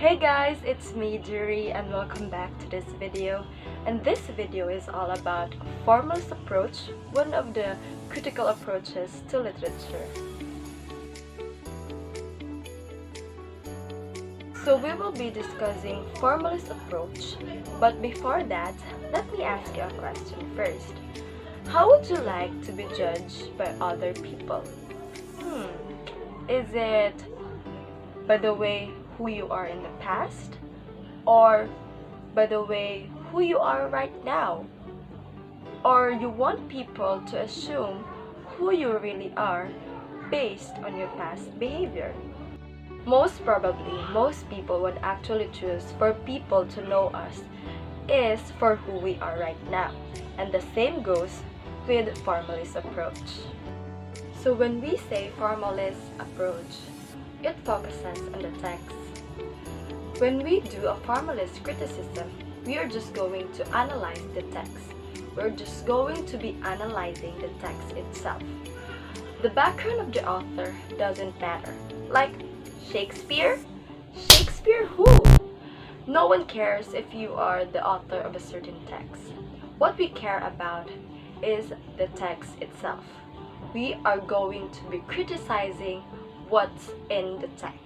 Hey guys, it's me Juri and welcome back to this video. And this video is all about formalist approach, one of the critical approaches to literature. So we will be discussing formalist approach, but before that, let me ask you a question first. How would you like to be judged by other people? Is it by the way who you are in the past, or by the way who you are right now? Or you want people to assume who you really are based on your past behavior? Most probably, most people would actually choose for people to know us is for who we are right now. And the same goes with formalist approach. So when we say formalist approach, it focuses on the text. When we do a formalist criticism, we are just going to analyze the text. We're just going to be analyzing the text itself. The background of the author doesn't matter. Like Shakespeare? Shakespeare who? No one cares if you are the author of a certain text. What we care about is the text itself. We are going to be criticizing what's in the text.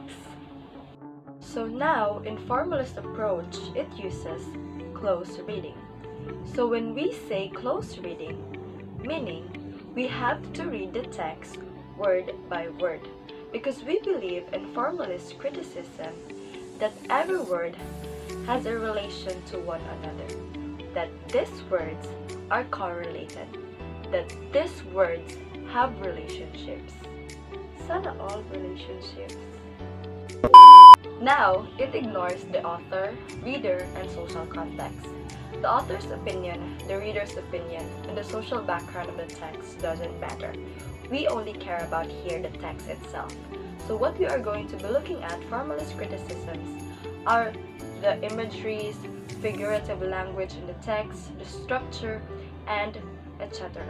So now, in formalist approach, it uses close reading. So when we say close reading, meaning we have to read the text word by word, because we believe in formalist criticism that every word has a relation to one another, that these words are correlated, that these words have relationships. Sana all relationships. Now, it ignores the author, reader, and social context. The author's opinion, the reader's opinion, and the social background of the text doesn't matter. We only care about here the text itself. So what we are going to be looking at formalist criticisms are the imageries, figurative language in the text, the structure, and etc.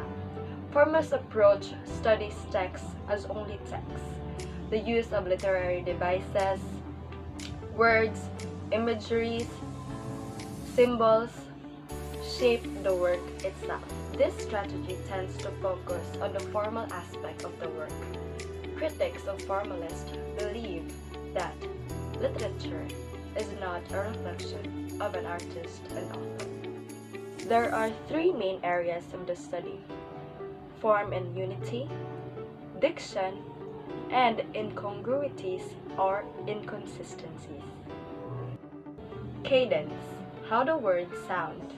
Formalist approach studies text as only text. The use of literary devices, words, imageries, symbols shape the work itself. This strategy tends to focus on the formal aspect of the work. Critics of formalists believe that literature is not a reflection of an artist and author. There are three main areas of the study: form and unity, diction, and incongruities or inconsistencies. Cadence, how the words sound.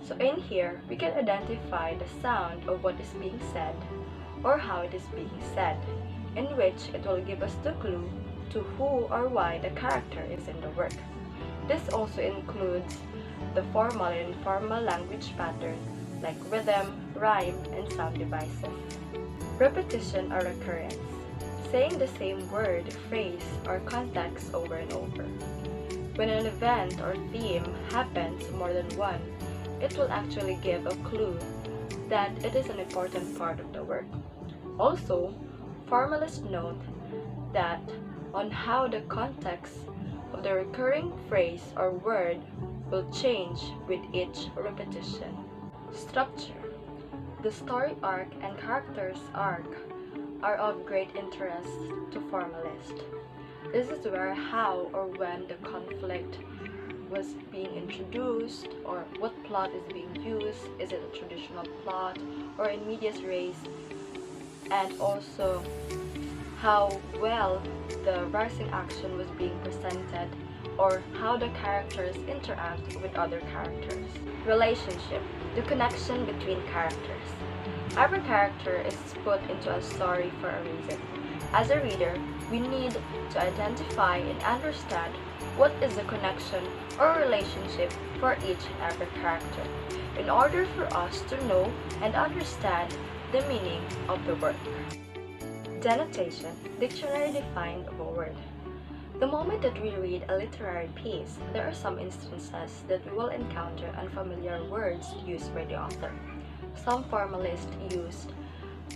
So in here, we can identify the sound of what is being said or how it is being said, in which it will give us the clue to who or why the character is in the work. This also includes the formal and informal language pattern like rhythm, rhyme, and sound devices. Repetition or recurrence, saying the same word, phrase, or context over and over. When an event or theme happens more than one, it will actually give a clue that it is an important part of the work. Also, formalists note that on how the context of the recurring phrase or word will change with each repetition. Structure. The story arc and character's arc are of great interest to formalists. This is where how or when the conflict was being introduced, or what plot is being used, is it a traditional plot or in medias res, and also how well the rising action was being presented, or how the characters interact with other characters. Relationship, the connection between characters. Every character is put into a story for a reason. As a reader, we need to identify and understand what is the connection or relationship for each and every character, in order for us to know and understand the meaning of the work. Denotation, dictionary defined of a word. The moment that we read a literary piece, there are some instances that we will encounter unfamiliar words used by the author. Some formalists used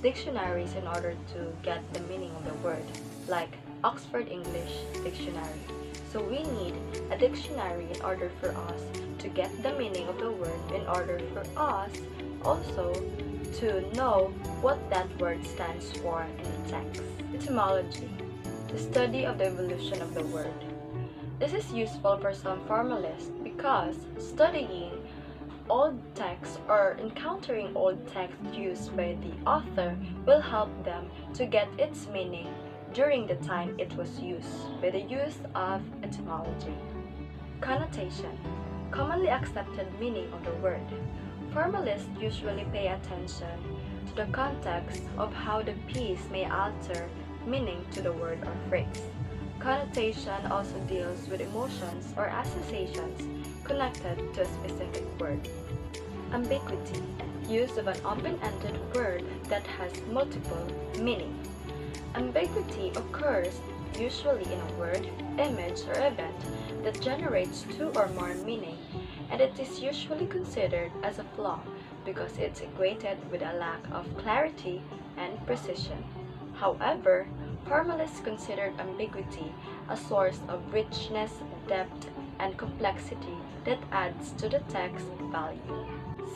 dictionaries in order to get the meaning of the word, like Oxford English Dictionary. So we need a dictionary in order for us to get the meaning of the word, in order for us also to know what that word stands for in the text. Etymology, the study of the evolution of the word. This is useful for some formalists because studying old text or encountering old text used by the author will help them to get its meaning during the time it was used by the use of etymology. Connotation, commonly accepted meaning of the word. Formalists usually pay attention to the context of how the piece may alter meaning to the word or phrase. Connotation also deals with emotions or associations connected to a specific word. Ambiguity, use of an open-ended word that has multiple meanings. Ambiguity occurs usually in a word, image, or event that generates two or more meaning, and it is usually considered as a flaw because it's equated with a lack of clarity and precision. However, formalists considered ambiguity a source of richness, depth, and complexity that adds to the text value.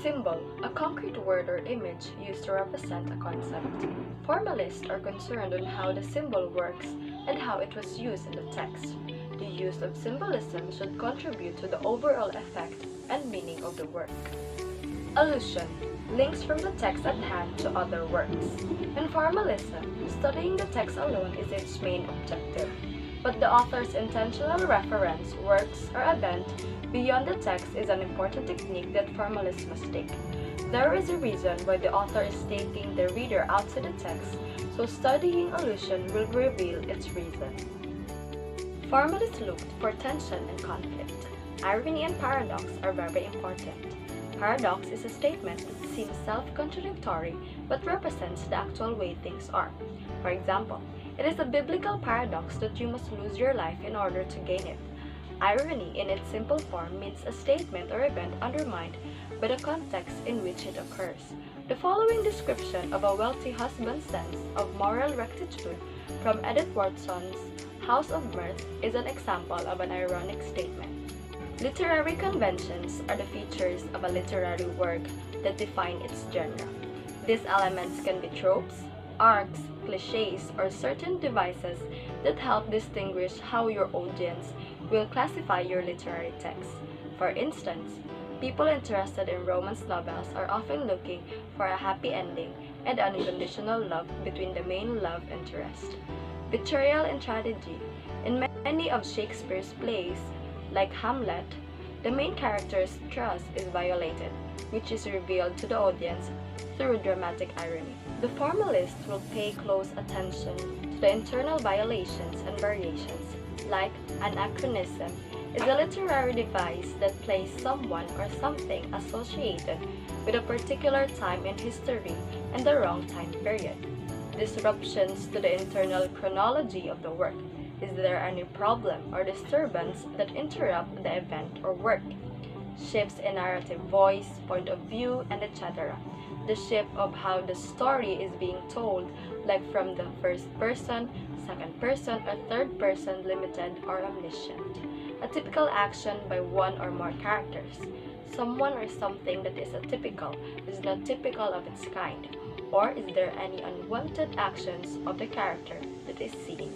Symbol, a concrete word or image used to represent a concept. Formalists are concerned on how the symbol works and how it was used in the text. The use of symbolism should contribute to the overall effect and meaning of the work. Allusion, links from the text at hand to other works. In formalism, studying the text alone is its main objective, but the author's intentional reference, works, or event beyond the text is an important technique that formalists must take. There is a reason why the author is taking the reader outside the text, so studying allusion will reveal its reason. Formalists looked for tension and conflict. Irony and paradox are very important. Paradox is a statement that seems self-contradictory but represents the actual way things are. For example, it is a biblical paradox that you must lose your life in order to gain it. Irony in its simple form means a statement or event undermined by the context in which it occurs. The following description of a wealthy husband's sense of moral rectitude from Edith Wharton's House of Mirth is an example of an ironic statement. Literary conventions are the features of a literary work that define its genre. These elements can be tropes, arcs, cliches, or certain devices that help distinguish how your audience will classify your literary text. For instance, people interested in romance novels are often looking for a happy ending and unconditional love between the main love interest. Betrayal and tragedy. In many of Shakespeare's plays, like Hamlet, the main character's trust is violated, which is revealed to the audience through dramatic irony. The formalist will pay close attention to the internal violations and variations, like anachronism is a literary device that places someone or something associated with a particular time in history and the wrong time period. Disruptions to the internal chronology of the work. Is there any problem or disturbance that interrupt the event or work? Shifts in narrative voice, point of view, and etc. The shift of how the story is being told, like from the first person, second person, or third person, limited or omniscient. A typical action by one or more characters. Someone or something that is atypical is not typical of its kind. Or is there any unwanted actions of the character that is seen?